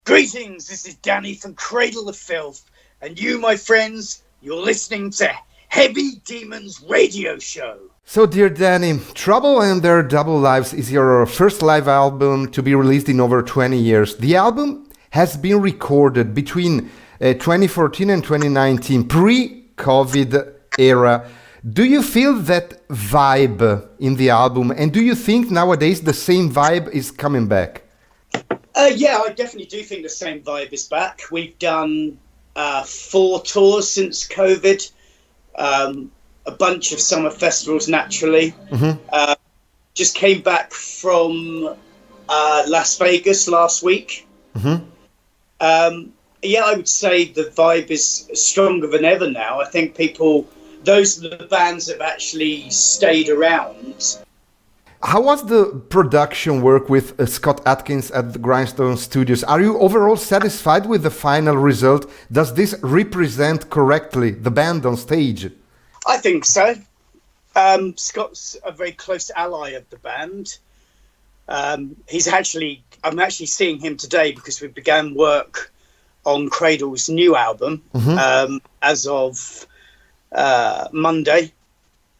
Greetings, this is Dani from CRADLE of FILTH, and you, my friends, you're listening to Heavy Demons Radio Show. So, dear Dani, Trouble and Their Double Lives is your first live album to be released in over 20 years. The album has been recorded between 2014 and 2019, pre-COVID era. Do you feel that vibe in the album, and do you think nowadays the same vibe is coming back? Yeah, I definitely do think the same vibe is back. We've done 4 tours since COVID, a bunch of summer festivals naturally. Mm-hmm. Just came back from Las Vegas last week. Mm-hmm. Yeah, I would say the vibe is stronger than ever now. I think those are the bands that have actually stayed around. How was the production work with Scott Atkins at the Grindstone Studios? Are you overall satisfied with the final result? Does this represent correctly the band on stage? I think so. Scott's a very close ally of the band. I'm actually seeing him today because we began work on Cradle's new album as of Monday.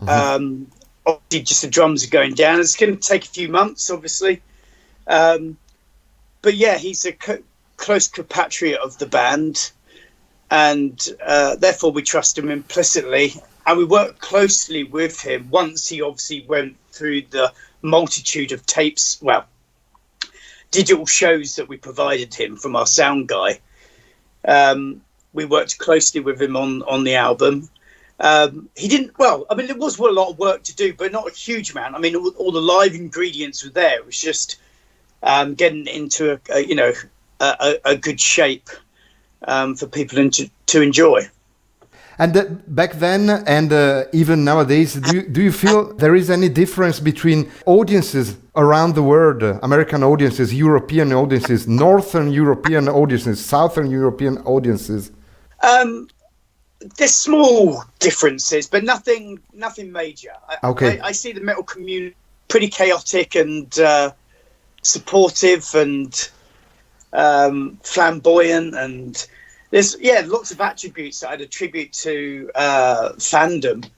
Mm-hmm. Obviously, just the drums are going down. It's going to take a few months, obviously. But yeah, he's a close compatriot of the band, and therefore we trust him implicitly. And we worked closely with him once he obviously went through the multitude of tapes, digital shows that we provided him from our sound guy. We worked closely with him on the album. There was a lot of work to do, but not a huge amount. I mean, all the live ingredients were there. It was just getting into a good shape for people to enjoy. And back then and even nowadays, do you feel there is any difference between audiences around the world, American audiences, European audiences, Northern European audiences, Southern European audiences? There's small differences, but nothing major. Okay. I see the metal community pretty chaotic and supportive and flamboyant, and there's lots of attributes that I'd attribute to fandom.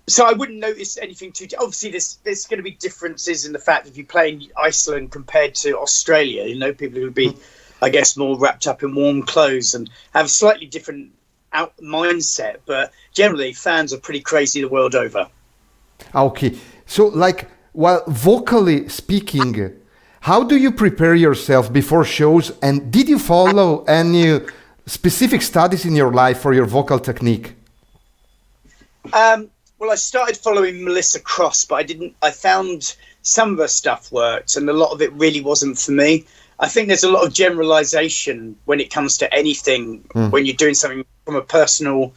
So I wouldn't notice anything too. Obviously, there's going to be differences in the fact if you play in Iceland compared to Australia. People would be, I guess, more wrapped up in warm clothes and have a slightly different mindset, but generally fans are pretty crazy the world over. Okay, so while vocally speaking, how do you prepare yourself before shows, and did you follow any specific studies in your life for your vocal technique? Well, I started following Melissa Cross, but I found some of her stuff worked and a lot of it really wasn't for me. I think there's a lot of generalization when it comes to anything when you're doing something from a personal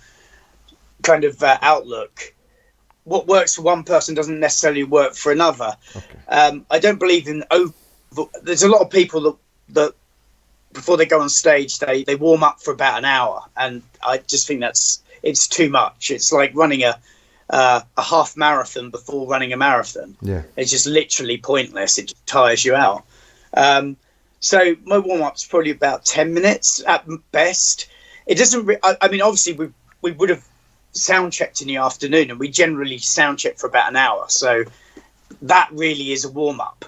kind of outlook. What works for one person doesn't necessarily work for another. Okay. I don't believe in there's a lot of people that before they go on stage, they warm up for about an hour. And I just think it's too much. It's like running a half marathon before running a marathon. Yeah. It's just literally pointless. It just tires you out. So my warm-up's probably about 10 minutes at best. It doesn't. Obviously we would have sound checked in the afternoon, and we generally sound check for about an hour. So that really is a warm-up.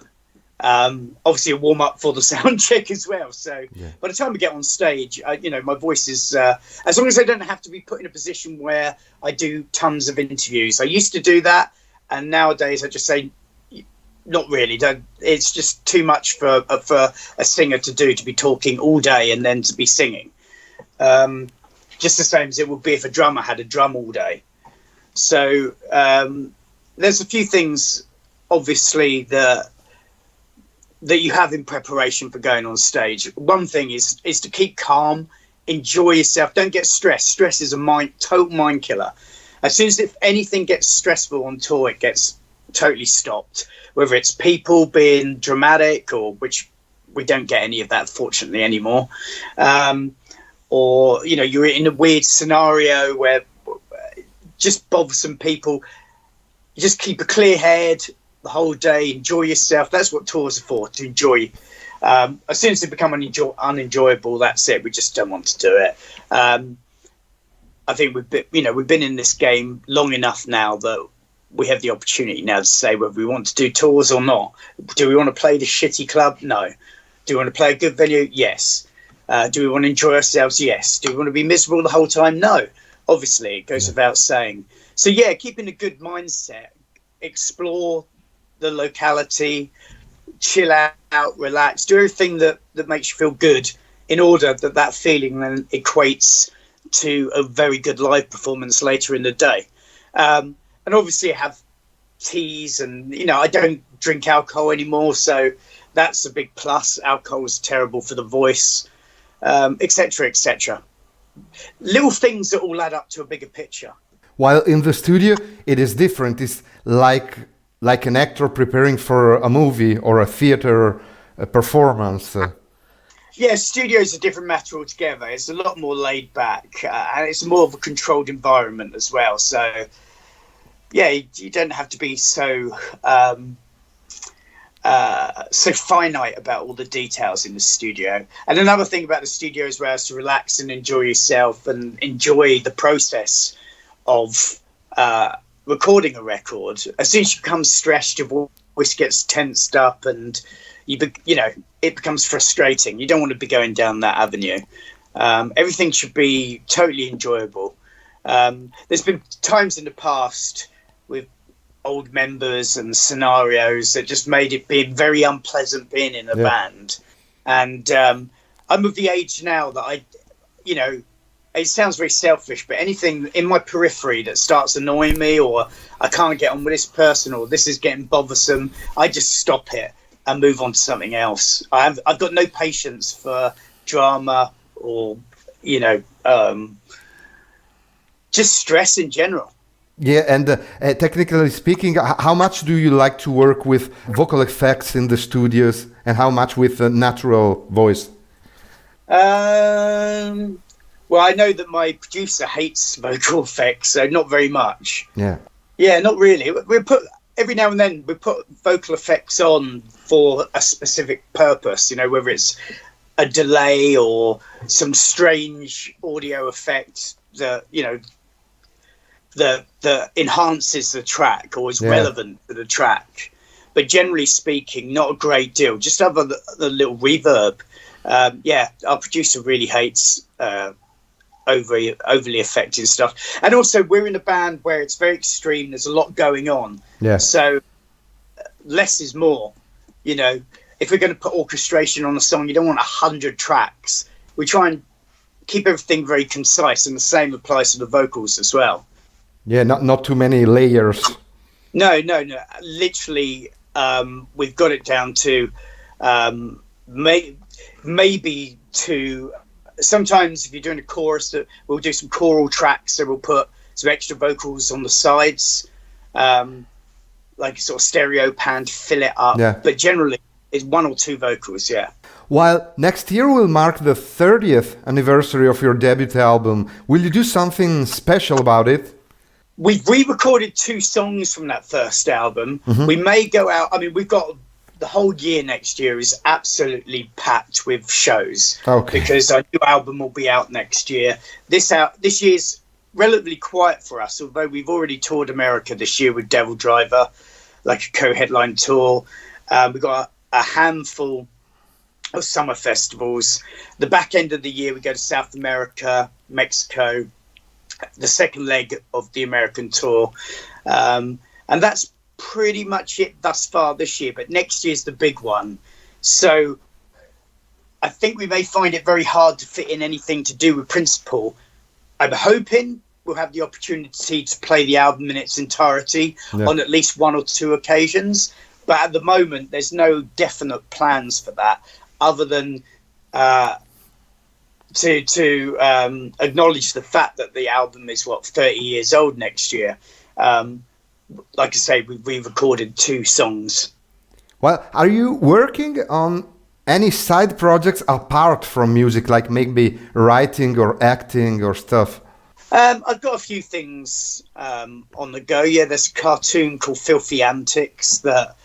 Obviously a warm-up for the sound check as well. So by the time we get on stage, my voice is as long as I don't have to be put in a position where I do tons of interviews. I used to do that, and nowadays I just say, not really. It's just too much for a singer to do, to be talking all day and then to be singing. Just the same as it would be if a drummer had a drum all day. So there's a few things, obviously, that you have in preparation for going on stage. One thing is to keep calm, enjoy yourself, don't get stressed. Stress is a total mind killer. As soon as if anything gets stressful on tour, it gets totally stopped. Whether it's people being dramatic, or which we don't get any of that fortunately anymore, or you're in a weird scenario where just bothersome people. You just keep a clear head the whole day, enjoy yourself. That's what tours are for, to enjoy. As soon as they become unenjoyable, that's it. We just don't want to do it. I think we've been in this game long enough now that we have the opportunity now to say whether we want to do tours or not. Do we want to play the shitty club? No. Do we want to play a good venue? Yes. Do we want to enjoy ourselves? Yes. Do we want to be miserable the whole time? No. Obviously, it goes without saying. So yeah, keeping a good mindset, explore the locality, chill out, relax, do everything that makes you feel good, in order that feeling then equates to a very good live performance later in the day. And obviously have teas, and I don't drink alcohol anymore, so that's a big plus. Alcohol is terrible for the voice, etc., etc. Little things that all add up to a bigger picture. While in the studio, it is different. It's like an actor preparing for a movie or a theater performance. Yeah, studio's a different matter altogether. It's a lot more laid back, and it's more of a controlled environment as well. So, yeah, you don't have to be so finite about all the details in the studio. And another thing about the studio as well is to relax and enjoy yourself and enjoy the process of recording a record. As soon as you become stressed, your voice gets tensed up, and it becomes frustrating. You don't want to be going down that avenue. Everything should be totally enjoyable. There's been times in the past with old members and scenarios that just made it being very unpleasant being in a band. And I'm of the age now that it sounds very selfish, but anything in my periphery that starts annoying me, or I can't get on with this person, or this is getting bothersome, I just stop it and move on to something else. I've got no patience for drama or just stress in general. Yeah, and technically speaking, how much do you like to work with vocal effects in the studios, and how much with the natural voice? Well, I know that my producer hates vocal effects, so not very much. Yeah, not really. Every now and then we put vocal effects on for a specific purpose, whether it's a delay or some strange audio effect that that enhances the track or is relevant to the track. But generally speaking, not a great deal. Just other the little reverb. Our producer really hates overly effective stuff. And also, we're in a band where it's very extreme. There's a lot going on. Yeah. So less is more. If we're going to put orchestration on a song, you don't want 100 tracks. We try and keep everything very concise, and the same applies to the vocals as well. Yeah, not too many layers. No. Literally, we've got it down to maybe to. Sometimes if you're doing a chorus, we'll do some choral tracks, so we'll put some extra vocals on the sides, like a sort of stereo pan to fill it up. Yeah. But generally, it's one or two vocals, yeah. While next year will mark the 30th anniversary of your debut album, will you do something special about it? We've re-recorded 2 songs from that first album. Mm-hmm. We may go out. I mean, we've got the whole year next year is absolutely packed with shows. Okay. Because our new album will be out next year. This year's relatively quiet for us, although we've already toured America this year with Devil Driver, like a co-headline tour. We've got a handful of summer festivals. The back end of the year, we go to South America, Mexico, the second leg of the American tour. And that's pretty much it thus far this year, but next year's the big one. So I think we may find it very hard to fit in anything to do with Principle. I'm hoping we'll have the opportunity to play the album in its entirety on at least 1 or 2 occasions. But at the moment, there's no definite plans for that, other than to acknowledge the fact that the album is 30 years old next year. Like I say, we've recorded 2 songs. Well, are you working on any side projects apart from music, like maybe writing or acting or stuff? I've got a few things on the go. Yeah, there's a cartoon called Filthy Antics that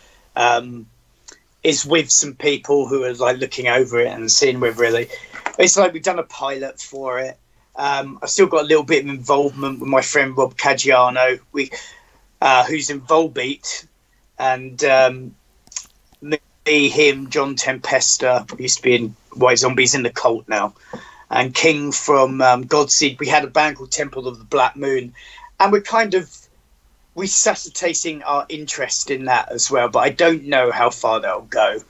is with some people who are like looking over it and seeing whether really it's like we've done a pilot for it. I've still got a little bit of involvement with my friend Rob Caggiano, who's in Volbeat, and me, him, John Tempesta, who used to be in White Zombies, in the Cult now, and King from Godseed. We had a band called Temple of the Black Moon, and we're kind of resuscitating our interest in that as well. But I don't know how far that'll go,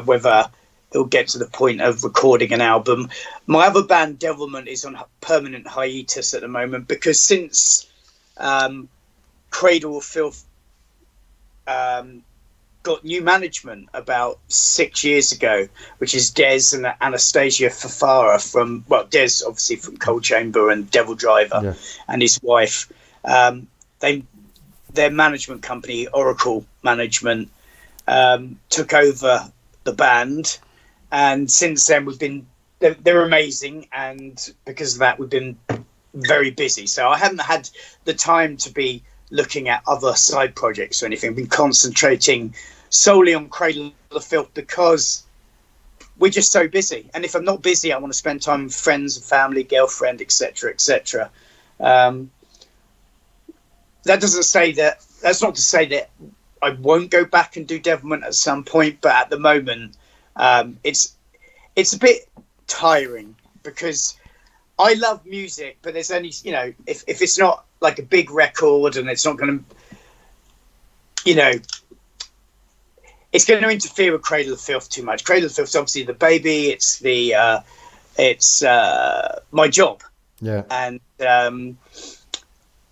whether it'll get to the point of recording an album. My other band, Devilment, is on permanent hiatus at the moment because since Cradle of Filth got new management about 6 years ago, which is Des and Anastasia Fafara from, well, Des obviously from Cold Chamber and Devil Driver, and his wife. Their management company, Oracle Management, took over the band, and since then they're amazing, and because of that we've been very busy. So I haven't had the time to be looking at other side projects or anything. I've been concentrating solely on Cradle of Filth because we're just so busy. And if I'm not busy, I want to spend time with friends and family, girlfriend, etc., etc. That's not to say that I won't go back and do Devilment at some point, but at the moment, it's a bit tiring because I love music, but there's only, if it's not like a big record and it's not going to, it's going to interfere with Cradle of Filth too much. Cradle of Filth is obviously the baby. It's my job. Yeah. And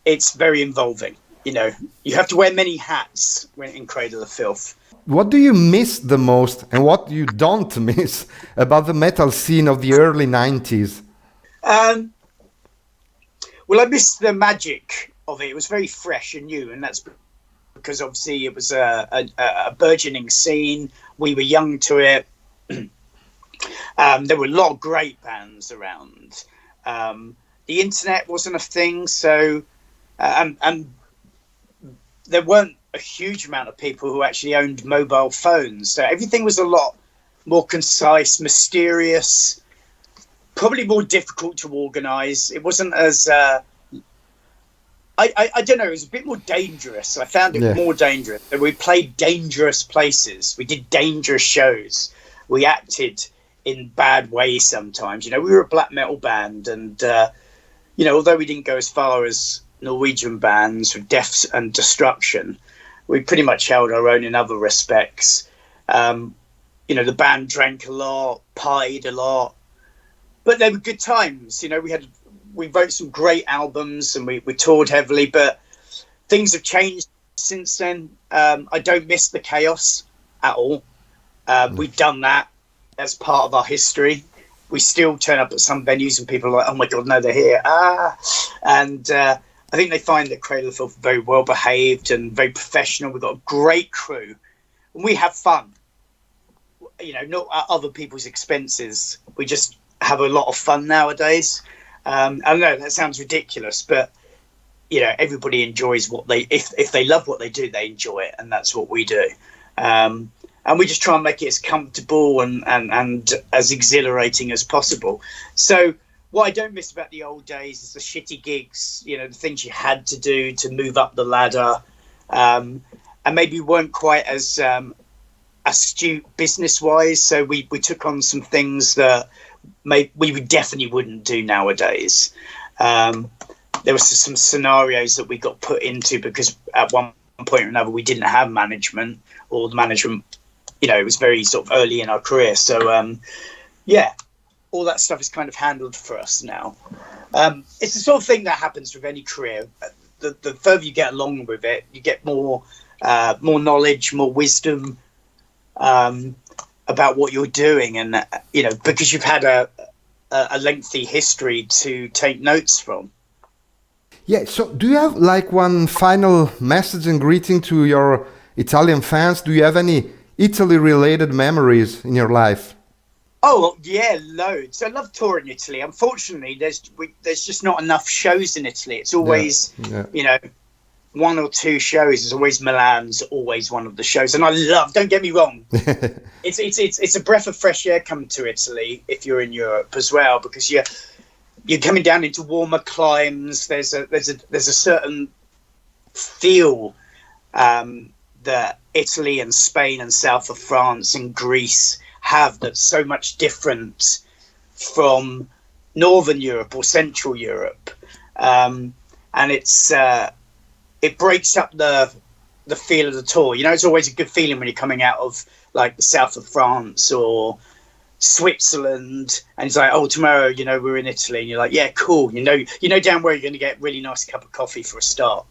it's very involving. You have to wear many hats when in Cradle of Filth. What do you miss the most and what you don't miss about the metal scene of the early 90s? Well, I miss the magic of it. It was very fresh and new, and that's because obviously it was a burgeoning scene. We were young to it. There were a lot of great bands around. The internet wasn't a thing, so and there weren't a huge amount of people who actually owned mobile phones. So everything was a lot more concise, mysterious, probably more difficult to organize. It wasn't as I don't know, it was a bit more dangerous. I found it more dangerous. We played dangerous places. We did dangerous shows. We acted in bad ways sometimes. We were a black metal band, and although we didn't go as far as Norwegian bands with Death and Destruction, we pretty much held our own in other respects. The band drank a lot, partied a lot, but they were good times. We wrote some great albums and we toured heavily, but things have changed since then. I don't miss the chaos at all. We've done that as part of our history. We still turn up at some venues and people are like, oh my God, no, they're here. And I think they find that Cradle of Filth very well behaved and very professional. We've got a great crew and we have fun. Not at other people's expenses. We just have a lot of fun nowadays. I know that sounds ridiculous, but everybody enjoys if they love what they do, they enjoy it, and that's what we do. And we just try and make it as comfortable and as exhilarating as possible. So what I don't miss about the old days is the shitty gigs, the things you had to do to move up the ladder, and maybe weren't quite as astute business-wise. So we took on some things that we definitely wouldn't do nowadays. There were some scenarios that we got put into because at one point or another we didn't have management, or the management, it was very sort of early in our career. So all that stuff is kind of handled for us now. It's the sort of thing that happens with any career. The further you get along with it, you get more knowledge, more wisdom about what you're doing, and because you've had a lengthy history to take notes from. Yeah, so do you have like one final message and greeting to your Italian fans? Do you have any Italy related memories in your life? Oh yeah, loads. I love touring Italy. Unfortunately, there's just not enough shows in Italy. It's always one or two shows. It's always Milan's always one of the shows, and I love. Don't get me wrong, it's a breath of fresh air coming to Italy if you're in Europe as well, because you're coming down into warmer climes. There's a certain feel that Italy and Spain and south of France and Greece have that's so much different from Northern Europe or Central Europe, and it breaks up the feel of the tour. You know, it's always a good feeling when you're coming out of like the south of France or Switzerland, and it's like, oh, tomorrow, you know, we're in Italy, and you're like, yeah, cool. You know, down where you're going to get a really nice cup of coffee for a start.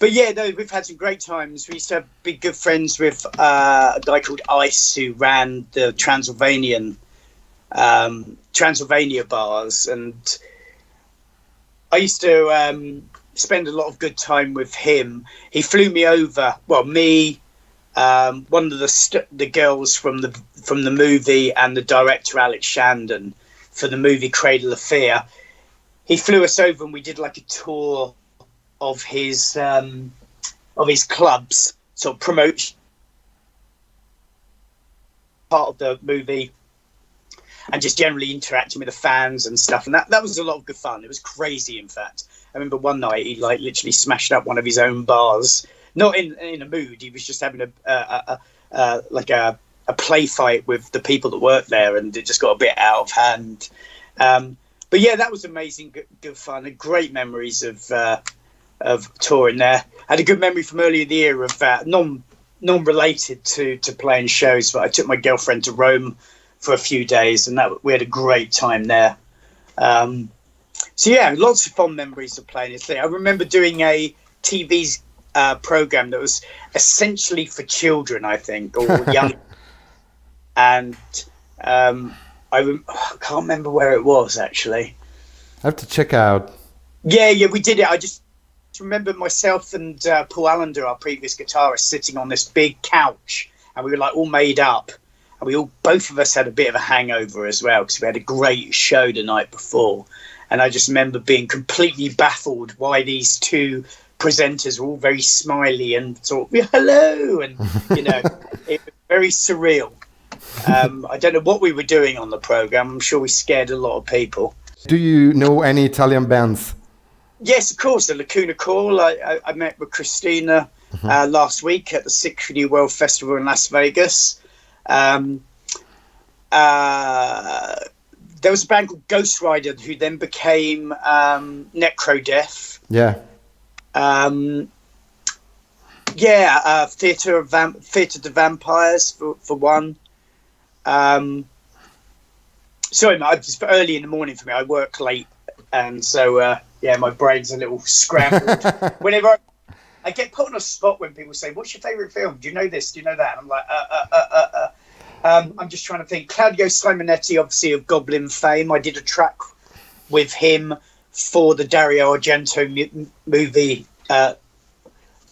But yeah, no, we've had some great times. We used to be good friends with a guy called Ice who ran the Transylvania bars, and I used to spend a lot of good time with him. He flew me over. Well, me, one of the girls from the movie, and the director Alex Shandon for the movie Cradle of Fear. He flew us over, and we did like a tour of his clubs, sort of promote part of the movie, and just generally interacting with the fans and stuff. And that was a lot of good fun. It was crazy, in fact. I remember one night he like literally smashed up one of his own bars. Not in a mood. He was just having a play fight with the people that worked there, and it just got a bit out of hand. But yeah, that was amazing, good fun, and great memories of touring there. I had a good memory from earlier in the year of non-related to playing shows, but I took my girlfriend to Rome for a few days, and we had a great time there. So yeah, lots of fond memories of playing Italy. I remember doing a TV program that was essentially for children, I think, or young. And I can't remember where it was, actually. I have to check out. Yeah, we did it. I just remember myself and Paul Allender, our previous guitarist, sitting on this big couch, and we were like all made up, and both of us had a bit of a hangover as well, because we had a great show the night before. And I just remember being completely baffled why these two presenters were all very smiley and sort of hello, and you know, it was very surreal. I don't know what we were doing on the program. I'm sure we scared a lot of people. Do you know any Italian bands? Yes, of course. The Lacuna Call. I met with Christina last week at the Symphony World Festival in Las Vegas. There was a band called Ghost Rider who then became Necrodeath. Yeah. Theatre to Vampires for one. Sorry, mate, it's early in the morning for me. I work late, and so my brain's a little scrambled. Whenever I get put on a spot when people say, "What's your favourite film? Do you know this? Do you know that?" And I'm like, I'm just trying to think. Claudio Simonetti, obviously of Goblin fame. I did a track with him for the Dario Argento movie, The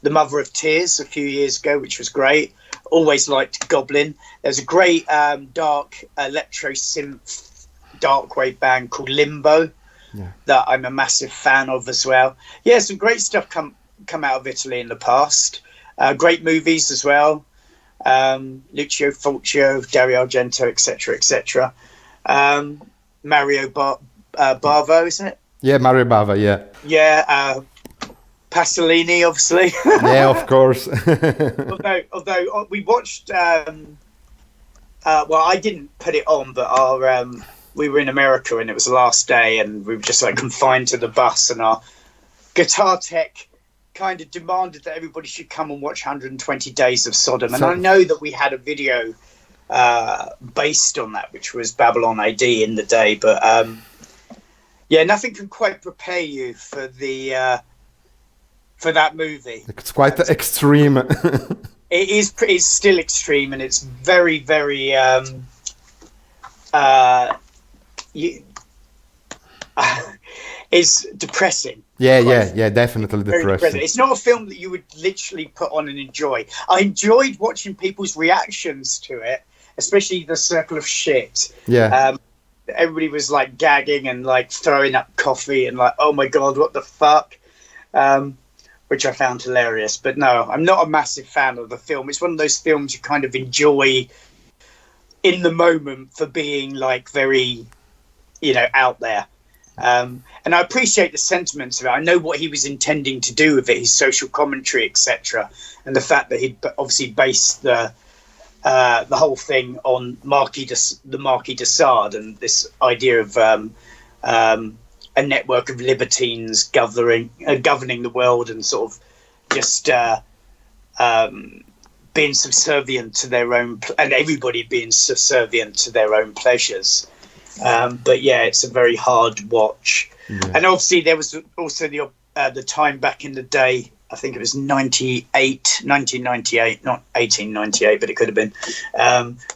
Mother of Tears, a few years ago, which was great. Always liked Goblin. There's a great dark electro synth dark wave band called Limbo that I'm a massive fan of as well. Yeah, some great stuff come out of Italy in the past. Great movies as well. Lucio Fulcio, Dario Argento, etc. Mario Bavo, isn't it? Yeah, Mario Bava, yeah. Yeah, Pasolini, obviously. Yeah, of course. although we watched, I didn't put it on, but we were in America and it was the last day, and we were just like confined to the bus, and our guitar tech kind of demanded that everybody should come and watch 120 Days of Sodom. And I know that we had a video based on that, which was Babylon AD in the day, but nothing can quite prepare you for that movie. It's quite extreme. It's still extreme, and it's very, very it's depressing. Yeah, definitely depressing. It's not a film that you would literally put on and enjoy. I enjoyed watching people's reactions to it, especially the circle of shit. Yeah. Everybody was like gagging and like throwing up coffee and like, oh my god, what the fuck? which I found hilarious. But no, I'm not a massive fan of the film. It's one of those films you kind of enjoy in the moment for being like very, out there. And I appreciate the sentiments of it. I know what he was intending to do with it, his social commentary, etc., and the fact that he'd obviously based the whole thing on the Marquis de Sade and this idea of a network of libertines governing the world and sort of just being subservient to their own, and everybody being subservient to their own pleasures. But yeah, it's a very hard watch. Yeah. And obviously there was also the time back in the day, I think it was 1998, not 1898, but it could have been,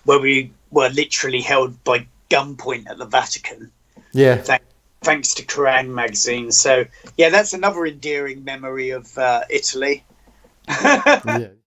where we were literally held by gunpoint at the Vatican. Yeah. Thanks to Kerrang magazine. So yeah, that's another endearing memory of Italy. Yeah.